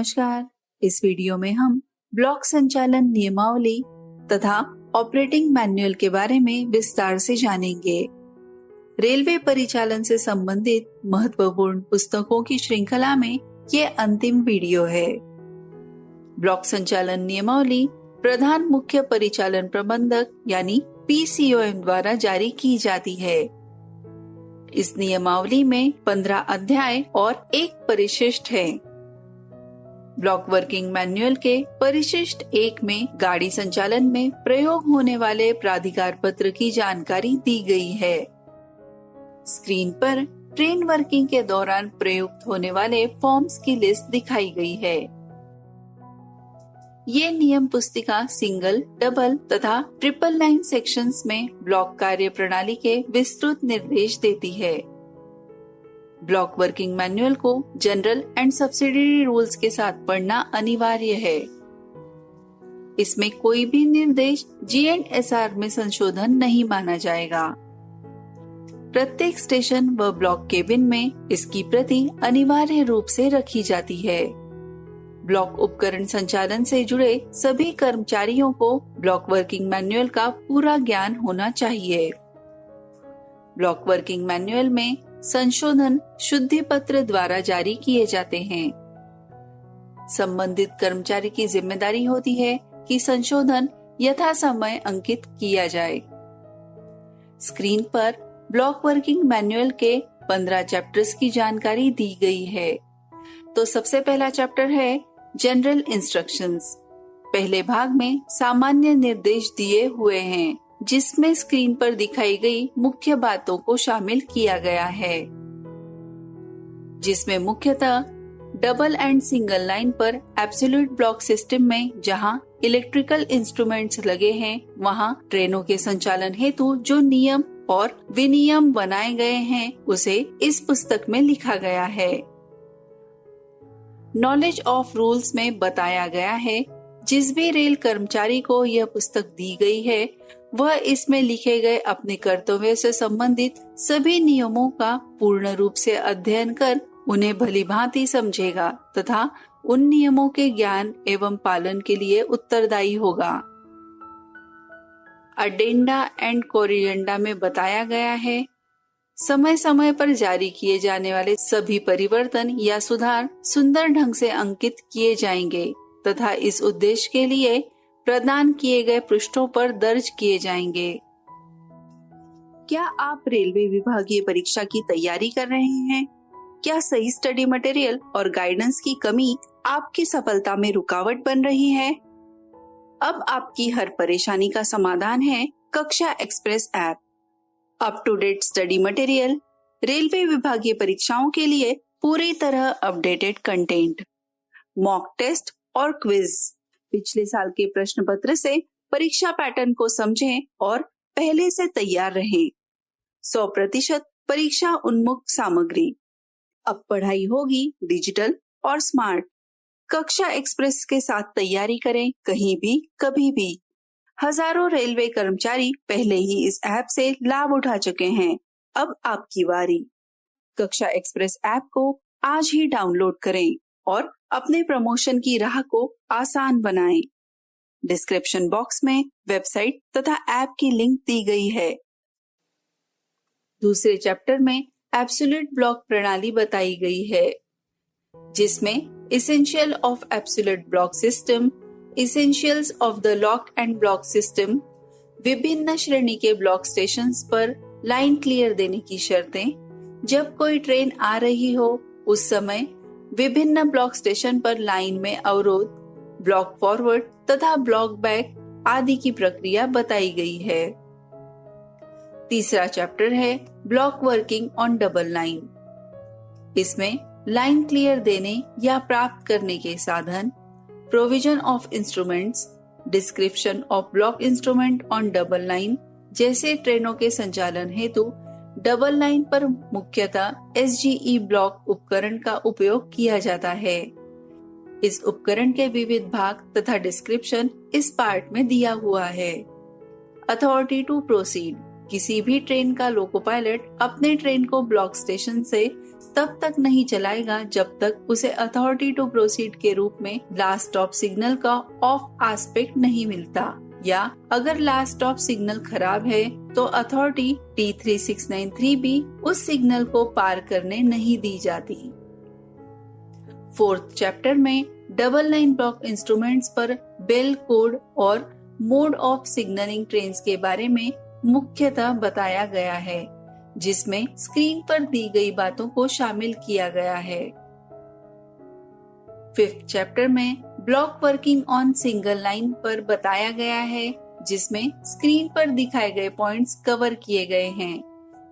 नमस्कार। इस वीडियो में हम ब्लॉक संचालन नियमावली तथा ऑपरेटिंग मैनुअल के बारे में विस्तार से जानेंगे। रेलवे परिचालन से संबंधित महत्वपूर्ण पुस्तकों की श्रृंखला में ये अंतिम वीडियो है। ब्लॉक संचालन नियमावली प्रधान मुख्य परिचालन प्रबंधक यानी PCOM द्वारा जारी की जाती है। इस नियमावली में 15 अध्याय और एक परिशिष्ट है। ब्लॉक वर्किंग मैनुअल के परिशिष्ट 1 में गाड़ी संचालन में प्रयोग होने वाले प्राधिकार पत्र की जानकारी दी गई है। स्क्रीन पर ट्रेन वर्किंग के दौरान प्रयुक्त होने वाले फॉर्म्स की लिस्ट दिखाई गई है। ये नियम पुस्तिका सिंगल, डबल तथा ट्रिपल लाइन सेक्शंस में ब्लॉक कार्य प्रणाली के विस्तृत निर्देश देती है। ब्लॉक वर्किंग मैनुअल को जनरल एंड सब्सिडियरी रूल्स के साथ पढ़ना अनिवार्य है। इसमें कोई भी निर्देश GNSR में संशोधन नहीं माना जाएगा। प्रत्येक स्टेशन व ब्लॉक केबिन में इसकी प्रति अनिवार्य रूप से रखी जाती है। ब्लॉक उपकरण संचालन से जुड़े सभी कर्मचारियों को ब्लॉक वर्किंग मैनुअल का पूरा ज्ञान होना चाहिए। ब्लॉक वर्किंग मैनुअल में संशोधन शुद्धि पत्र द्वारा जारी किए जाते हैं। संबंधित कर्मचारी की जिम्मेदारी होती है कि संशोधन यथा समय अंकित किया जाए। स्क्रीन पर ब्लॉक वर्किंग मैनुअल के 15 चैप्टर्स की जानकारी दी गई है। तो सबसे पहला चैप्टर है जनरल इंस्ट्रक्शंस। पहले भाग में सामान्य निर्देश दिए हुए हैं, जिसमें स्क्रीन पर दिखाई गई मुख्य बातों को शामिल किया गया है, जिसमें मुख्यतः डबल एंड सिंगल लाइन पर एब्सोल्यूट ब्लॉक सिस्टम में जहां इलेक्ट्रिकल इंस्ट्रूमेंट्स लगे हैं, वहां ट्रेनों के संचालन हेतु जो नियम और विनियम बनाए गए हैं उसे इस पुस्तक में लिखा गया है। नॉलेज ऑफ रूल्स में बताया गया है जिस भी रेल कर्मचारी को यह पुस्तक दी गई है वह इसमें लिखे गए अपने कर्तव्य से संबंधित सभी नियमों का पूर्ण रूप से अध्ययन कर उन्हें भलीभांति समझेगा तथा उन नियमों के ज्ञान एवं पालन के लिए उत्तरदायी होगा। अडेंडा एंड कोरिएंडा में बताया गया है समय समय पर जारी किए जाने वाले सभी परिवर्तन या सुधार सुंदर ढंग से अंकित किए जाएंगे तथा इस उद्देश्य के लिए प्रदान किए गए पृष्ठों पर दर्ज किए जाएंगे। क्या आप रेलवे विभागीय परीक्षा की तैयारी कर रहे हैं? क्या सही स्टडी मटेरियल और गाइडेंस की कमी आपकी सफलता में रुकावट बन रही है? अब आपकी हर परेशानी का समाधान है Kaksha express app. Up to date study material, railway विभागीय परीक्षाओं के लिए पूरी तरह अपडेटेड कंटेंट, मॉक टेस्ट और क्विज, पिछले साल के प्रश्न पत्र से परीक्षा पैटर्न को समझें और पहले से तैयार रहें। 100% परीक्षा उन्मुख सामग्री। अब पढ़ाई होगी डिजिटल और स्मार्ट। कक्षा एक्सप्रेस के साथ तैयारी करें कहीं भी कभी भी। हजारों रेलवे कर्मचारी पहले ही इस ऐप से लाभ उठा चुके हैं। अब आपकी बारी। कक्षा एक्सप्रेस ऐप को आज ही डाउनलोड करें और अपने प्रमोशन की राह को आसान बनाएं। डिस्क्रिप्शन बॉक्स में वेबसाइट तथा ऐप की लिंक दी गई है। दूसरे चैप्टर में एब्सोल्यूट ब्लॉक प्रणाली बताई गई है, जिसमें essential of absolute block system, essentials of the lock and block system, विभिन्न श्रेणी के ब्लॉक स्टेशंस पर लाइन क्लियर देने की शर्तें, जब कोई ट्रेन आ रही हो उस समय विभिन्न ब्लॉक स्टेशन पर लाइन में अवरोध, ब्लॉक फॉरवर्ड तथा ब्लॉक बैक आदि की प्रक्रिया बताई गई है। तीसरा चैप्टर है block working on double line. इसमें लाइन क्लियर देने या प्राप्त करने के साधन, provision of instruments, description of block instrument on double line जैसे ट्रेनों के संचालन हेतु डबल लाइन पर मुख्यतः SGE ब्लॉक उपकरण का उपयोग किया जाता है। इस उपकरण के विविध भाग तथा डिस्क्रिप्शन इस पार्ट में दिया हुआ है। अथॉरिटी टू प्रोसीड, किसी भी ट्रेन का लोको पायलट अपने ट्रेन को ब्लॉक स्टेशन से तब तक नहीं चलाएगा जब तक उसे अथॉरिटी टू प्रोसीड के रूप में लास्ट स्टॉप सिग्नल का ऑफ एस्पेक्ट नहीं मिलता, या अगर लास्ट स्टॉप सिग्नल खराब है तो अथॉरिटी T3693 भी उस सिग्नल को पार करने नहीं दी जाती। 4th चैप्टर में डबल लाइन ब्लॉक इंस्ट्रूमेंट्स पर बेल कोड और मोड ऑफ सिग्नलिंग ट्रेन्स के बारे में मुख्यतः बताया गया है, जिसमें स्क्रीन पर दी गई बातों को शामिल किया गया है। 5th चैप्टर में block working on single line पर बताया गया है, जिसमें स्क्रीन पर दिखाए गए पॉइंट्स कवर किए गए हैं।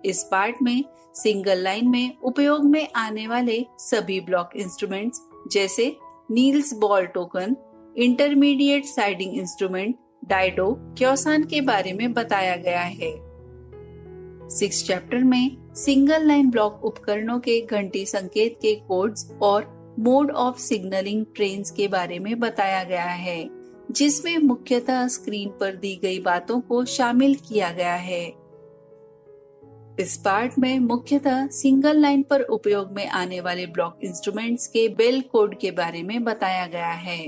इस पार्ट में सिंगल लाइन में उपयोग में आने वाले सभी ब्लॉक इंस्ट्रूमेंट्स जैसे Neale's ball token, intermediate siding instrument, Daido, Kyosan के बारे में बताया गया है। 6th चैप्टर में सिंगल लाइन ब्लॉक उपकरणों के घंटी संकेत के कोड्स और मोड ऑफ सिग्नलिंग ट्रेन्स के बारे में बताया गया है, जिसमें मुख्यतः स्क्रीन पर दी गई बातों को शामिल किया गया है। इस पार्ट में मुख्यतः सिंगल लाइन पर उपयोग में आने वाले ब्लॉक इंस्ट्रूमेंट्स के बेल कोड के बारे में बताया गया है।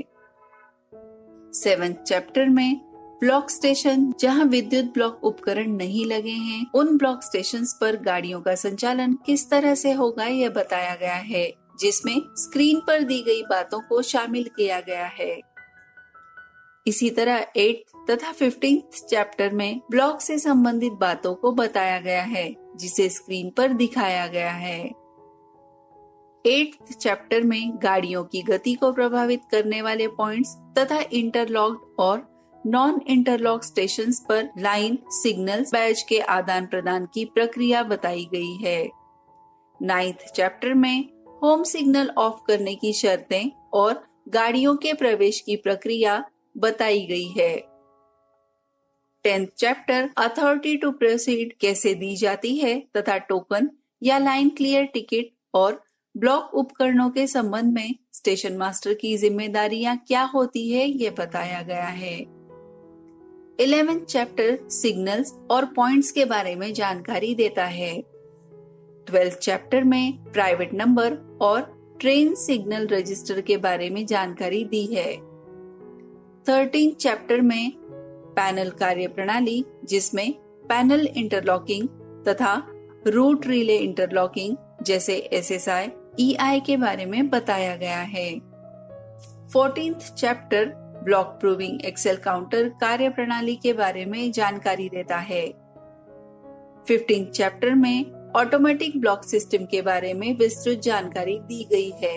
7th चैप्टर में ब्लॉक स्टेशन जहां विद्युत ब्लॉक उपकरण नहीं लगे हैं, उन ब्लॉक स्टेशंस पर गाड़ियों का संचालन किस तरह से होगा यह बताया गया है, जिसमें स्क्रीन पर दी गई बातों को शामिल किया गया है। इसी तरह 8th तथा 15th चैप्टर में ब्लॉक से संबंधित बातों को बताया गया है, जिसे स्क्रीन पर दिखाया गया है। 8th चैप्टर में गाड़ियों की गति को प्रभावित करने वाले पॉइंट्स तथा इंटरलॉक्ड और नॉन इंटरलॉक स्टेशंस पर लाइन सिग्नल्स बैज के आदान प्रदान की प्रक्रिया बताई गई है। 9th चैप्टर में होम सिग्नल ऑफ करने की शर्तें और गाड़ियों के प्रवेश की प्रक्रिया बताई गई है। 10th chapter authority to proceed कैसे दी जाती है तथा टोकन या लाइन क्लियर टिकट और ब्लॉक उपकरणों के संबंध में स्टेशन मास्टर की जिम्मेदारियां क्या होती है ये बताया गया है। 11th चैप्टर सिग्नल्स और पॉइंट्स के बारे में जानकारी देता है। 12th चैप्टर में प्राइवेट नंबर और ट्रेन सिग्नल रजिस्टर के बारे में जानकारी दी है। 13th चैप्टर में पैनल कार्य प्रणाली, जिसमें पैनल इंटरलॉकिंग तथा रूट रिले इंटरलॉकिंग जैसे SSI, EI के बारे में बताया गया है। 14th chapter block proving axle counter कार्य प्रणाली के बारे में जानकारी देता है। 15th चैप्टर में ऑटोमेटिक ब्लॉक सिस्टम के बारे में विस्तृत जानकारी दी गई है।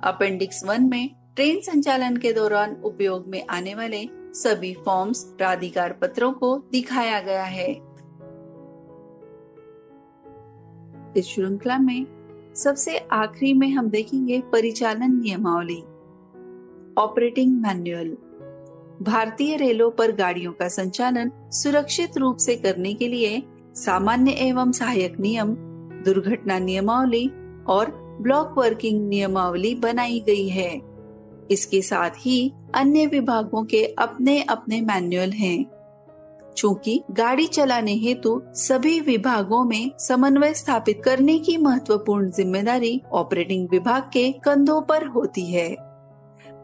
अपेंडिक्स 1 में ट्रेन संचालन के दौरान उपयोग में आने वाले सभी फॉर्म्स, प्राधिकार पत्रों को दिखाया गया है। इस श्रृंखला में सबसे आखिरी में हम देखेंगे परिचालन नियमावली, ऑपरेटिंग मैनुअल। भारतीय रेलों पर गाड़ियों का संचालन सुरक्षित रूप से करने के लिए सामान्य एवं सहायक नियम, दुर्घटना नियमावली और ब्लॉक वर्किंग नियमावली बनाई गई है। इसके साथ ही अन्य विभागों के अपने अपने मैनुअल हैं। चूंकि गाड़ी चलाने हेतु सभी विभागों में समन्वय स्थापित करने की महत्वपूर्ण जिम्मेदारी ऑपरेटिंग विभाग के कंधों पर होती है।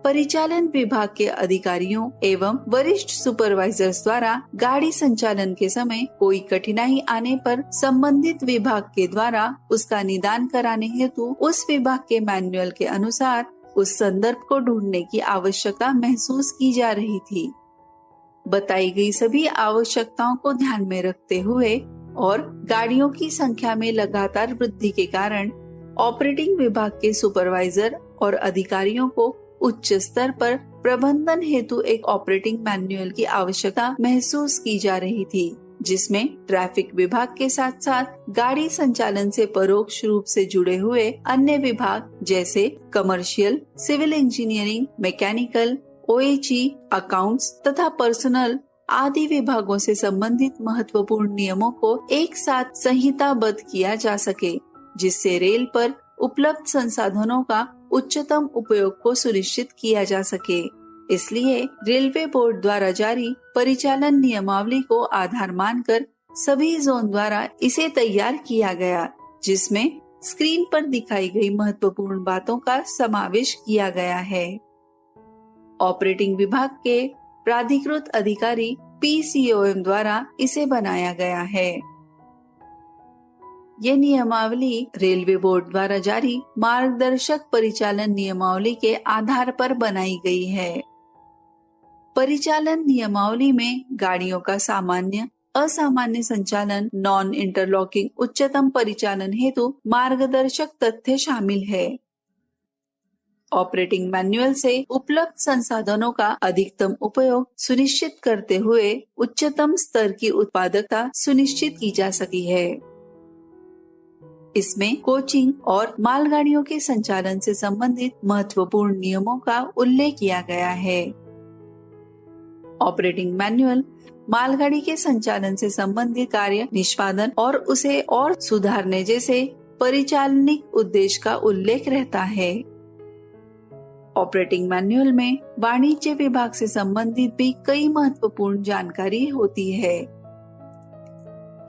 परिचालन विभाग के अधिकारियों एवं वरिष्ठ सुपरवाइजर्स द्वारा गाड़ी संचालन के समय कोई कठिनाई आने पर संबंधित विभाग के द्वारा उसका निदान कराने हेतु उस विभाग के मैनुअल के अनुसार उस संदर्भ को ढूंढने की आवश्यकता महसूस की जा रही थी। बताई गई सभी आवश्यकताओं को ध्यान में रखते हुए और गाड़ियों की संख्या में लगातार वृद्धि के कारण ऑपरेटिंग विभाग के सुपरवाइजर और अधिकारियों को उच्च स्तर पर प्रबंधन हेतु एक ऑपरेटिंग मैनुअल की आवश्यकता महसूस की जा रही थी, जिसमें ट्रैफिक विभाग के साथ साथ गाड़ी संचालन से परोक्ष रूप से जुड़े हुए अन्य विभाग जैसे commercial, civil engineering, mechanical, OHE, accounts तथा पर्सनल आदि विभागों से संबंधित महत्वपूर्ण नियमों को एक साथ संहिताबद्ध किया जा सके, जिससे रेल पर उपलब्ध संसाधनों का उच्चतम उपयोग को सुनिश्चित किया जा सके। इसलिए रेलवे बोर्ड द्वारा जारी परिचालन नियमावली को आधार मानकर सभी जोन द्वारा इसे तैयार किया गया, जिसमें स्क्रीन पर दिखाई गई महत्वपूर्ण बातों का समावेश किया गया है। ऑपरेटिंग विभाग के प्राधिकृत अधिकारी PCOM द्वारा इसे बनाया गया है। ये नियमावली रेलवे बोर्ड द्वारा जारी मार्गदर्शक परिचालन नियमावली के आधार पर बनाई गई है। परिचालन नियमावली में गाड़ियों का सामान्य असामान्य संचालन, नॉन इंटरलॉकिंग उच्चतम परिचालन हेतु मार्गदर्शक तथ्य शामिल है। ऑपरेटिंग मैनुअल से उपलब्ध संसाधनों का अधिकतम उपयोग सुनिश्चित करते हुए उच्चतम स्तर की उत्पादकता सुनिश्चित की जा सकी है। इसमें कोचिंग और मालगाड़ियों के संचालन से संबंधित महत्वपूर्ण नियमों का उल्लेख किया गया है। ऑपरेटिंग मैनुअल मालगाड़ी के संचालन से संबंधित कार्य निष्पादन और उसे और सुधारने जैसे परिचालनिक उद्देश्य का उल्लेख रहता है। ऑपरेटिंग मैनुअल में वाणिज्य विभाग से संबंधित भी कई महत्वपूर्ण जानकारी होती है।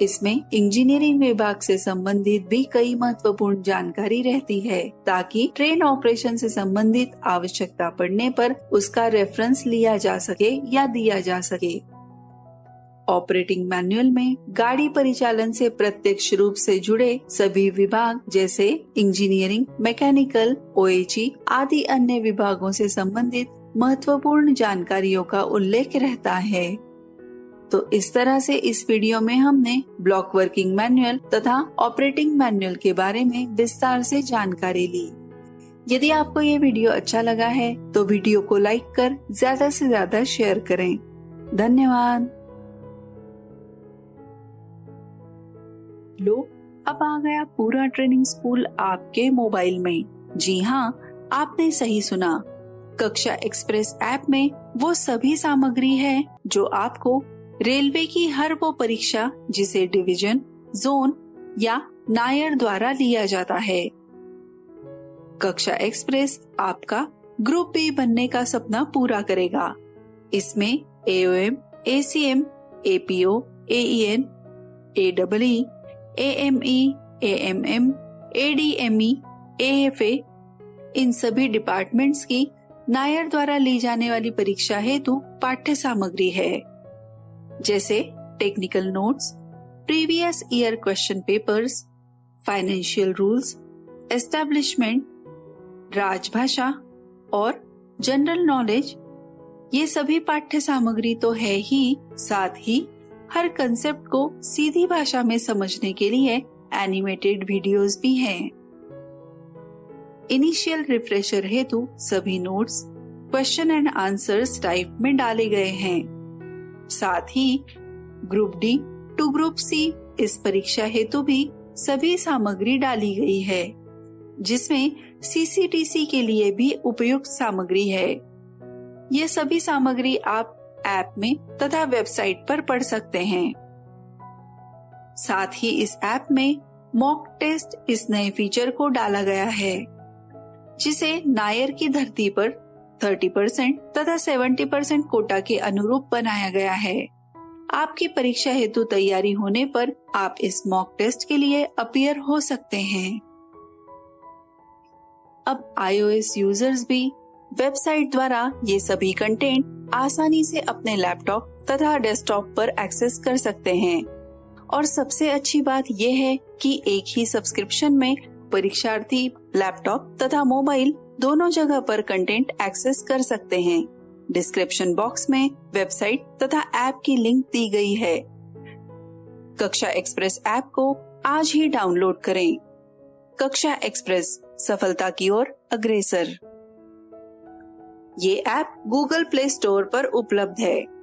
इसमें इंजीनियरिंग विभाग से संबंधित भी कई महत्वपूर्ण जानकारी रहती है, ताकि ट्रेन ऑपरेशन से संबंधित आवश्यकता पड़ने पर उसका रेफरेंस लिया जा सके या दिया जा सके। ऑपरेटिंग मैनुअल में गाड़ी परिचालन से प्रत्यक्ष रूप से जुड़े सभी विभाग जैसे इंजीनियरिंग, मैकेनिकल, OHE आदि अन्य विभागों से संबंधित महत्वपूर्ण जानकारियों का उल्लेख रहता है। तो इस तरह से इस वीडियो में हमने ब्लॉक वर्किंग मैनुअल तथा ऑपरेटिंग मैनुअल के बारे में विस्तार से जानकारी ली। यदि आपको ये वीडियो अच्छा लगा है तो वीडियो को लाइक कर ज्यादा से ज्यादा शेयर करें। धन्यवाद। लो, अब आ गया पूरा ट्रेनिंग स्कूल आपके मोबाइल में। जी हाँ, आपने सही सुना। कक्षा एक्सप्रेस ऐप में वो सभी सामग्री है जो आपको रेलवे की हर वो परीक्षा जिसे डिवीजन, जोन या नायर द्वारा लिया जाता है। कक्षा एक्सप्रेस आपका ग्रुप बी बनने का सपना पूरा करेगा। इसमें AOM, ACM, APO, AEN, AEE, AME, AMM, ADME, AFA इन सभी डिपार्टमेंट्स की नायर द्वारा ली जाने वाली परीक्षा हेतु पाठ्य सामग्री है, जैसे technical notes, previous year question papers, financial rules, establishment, राजभाषा और जनरल नॉलेज। ये सभी पाठ्य सामग्री तो है ही, साथ ही हर कंसेप्ट को सीधी भाषा में समझने के लिए एनिमेटेड वीडियोस भी हैं। इनिशियल रिफ्रेशर हेतु सभी notes question and answers type में डाले गए हैं। साथ ही group D to group C इस परीक्षा हेतु भी सभी सामग्री डाली गई है, जिसमें CCTC के लिए भी उपयुक्त सामग्री है। ये सभी सामग्री आप ऐप में तथा वेबसाइट पर पढ़ सकते हैं। साथ ही इस ऐप में मॉक टेस्ट इस नए फीचर को डाला गया है, जिसे नायर की धरती पर 30% तथा 70% कोटा के अनुरूप बनाया गया है। आपकी परीक्षा हेतु तैयारी होने पर आप इस मॉक टेस्ट के लिए अपीयर हो सकते हैं। अब iOS यूजर्स भी वेबसाइट द्वारा ये सभी कंटेंट आसानी से अपने लैपटॉप तथा डेस्कटॉप पर एक्सेस कर सकते हैं। और सबसे अच्छी बात यह है कि एक ही सब्सक्रिप्शन में परीक्षार्थी लैपटॉप तथा मोबाइल दोनों जगह पर कंटेंट एक्सेस कर सकते हैं। डिस्क्रिप्शन बॉक्स में वेबसाइट तथा ऐप की लिंक दी गई है। कक्षा एक्सप्रेस ऐप को आज ही डाउनलोड करें। कक्षा एक्सप्रेस सफलता की ओर अग्रसर। ये ऐप गूगल प्ले स्टोर पर उपलब्ध है।